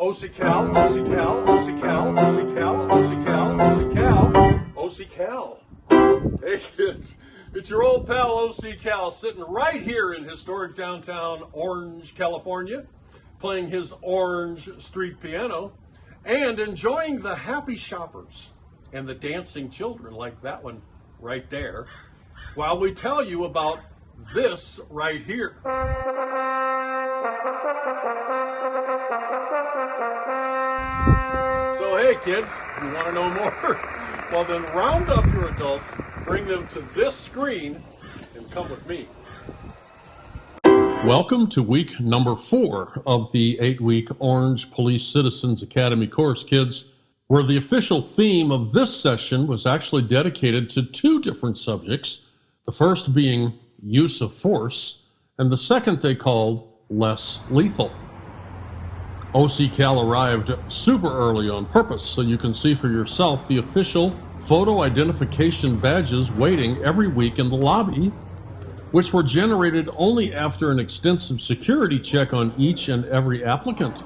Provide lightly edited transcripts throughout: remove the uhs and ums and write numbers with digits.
OCCal, OCCal, OCCal, OCCal, OCCal, OCCal, OCCal. Hey kids, it's your old pal OCCal sitting right here in historic downtown Orange, California, playing his orange street piano and enjoying the happy shoppers and the dancing children like that one right there, while we tell you about this right here. So hey kids, you want to know more? Well then round up your adults, bring them to this screen, and come with me. Welcome to week number 4 of the 8-week Orange Police Citizens Academy course, kids, where the official theme of this session was actually dedicated to 2 different subjects, the first being use of force, and the second they called less lethal. OCCal arrived super early on purpose so you can see for yourself the official photo identification badges waiting every week in the lobby, which were generated only after an extensive security check on each and every applicant.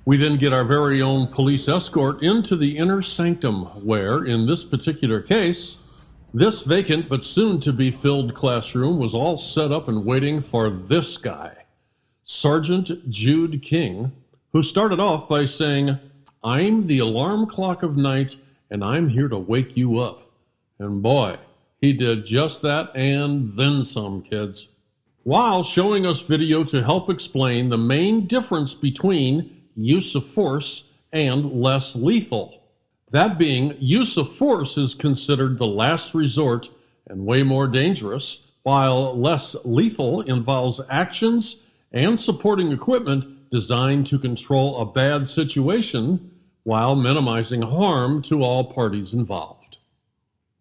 We then get our very own police escort into the inner sanctum where, in this particular case, this vacant but soon to be filled classroom was all set up and waiting for this guy, Sergeant Jude King, who started off by saying, "I'm the alarm clock of night and I'm here to wake you up." And boy, he did just that and then some, kids, while showing us video to help explain the main difference between use of force and less lethal. That being, use of force is considered the last resort and way more dangerous, while less lethal involves actions and supporting equipment designed to control a bad situation while minimizing harm to all parties involved.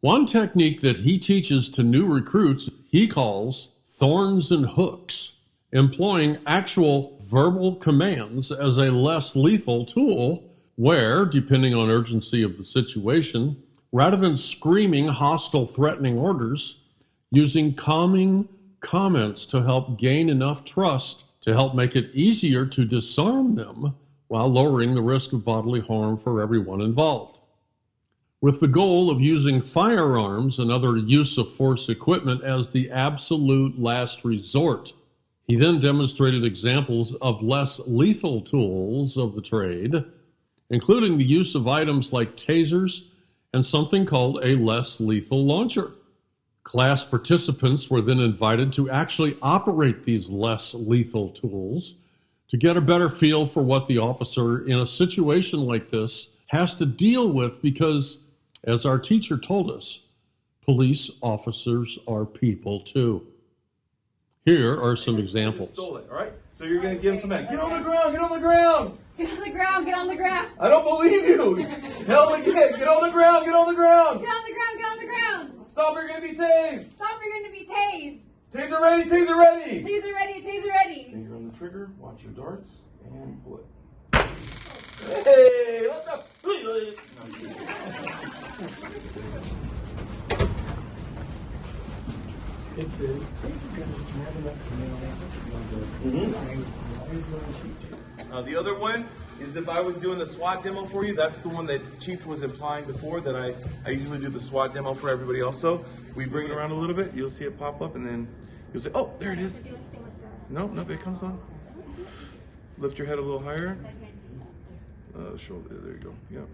One technique that he teaches to new recruits he calls thorns and hooks, employing actual verbal commands as a less lethal tool where, depending on urgency of the situation, rather than screaming hostile, threatening orders, using calming comments to help gain enough trust to help make it easier to disarm them while lowering the risk of bodily harm for everyone involved. With the goal of using firearms and other use of force equipment as the absolute last resort. He then demonstrated examples of less lethal tools of the trade, including the use of items like tasers and something called a less lethal launcher. Class participants were then invited to actually operate these less lethal tools to get a better feel for what the officer in a situation like this has to deal with because, as our teacher told us, police officers are people too. Here are some examples. Stole it, all right? So you're going to give him some back. Get on the ground, get on the ground. Get on the ground, get on the ground. I don't believe you. Tell him again. Get on the ground, get on the ground. Get on the ground, get on the ground. Stop, you're going to be tased. Stop, you're going to be tased. Taser ready, taser ready. Taser ready, taser ready. Finger on the trigger, watch your darts, and pull it. Hey, let's go. If the taser is small enough to nail The other one is if I was doing the SWAT demo for you, that's the one that Chief was implying before that I usually do the SWAT demo for everybody else. So we bring it around a little bit, you'll see it pop up and then you'll say, oh, there it is. Nope, it comes on. Lift your head a little higher. Shoulder, there you go, yep.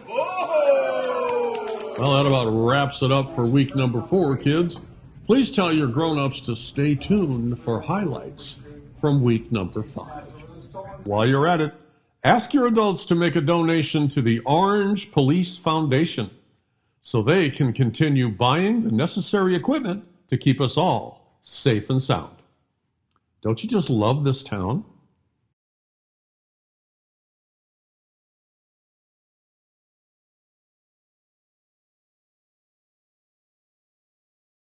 Oh! Well, that about wraps it up for week number 4, kids. Please tell your grown-ups to stay tuned for highlights from week number 5. While you're at it, ask your adults to make a donation to the Orange Police Foundation so they can continue buying the necessary equipment to keep us all safe and sound. Don't you just love this town?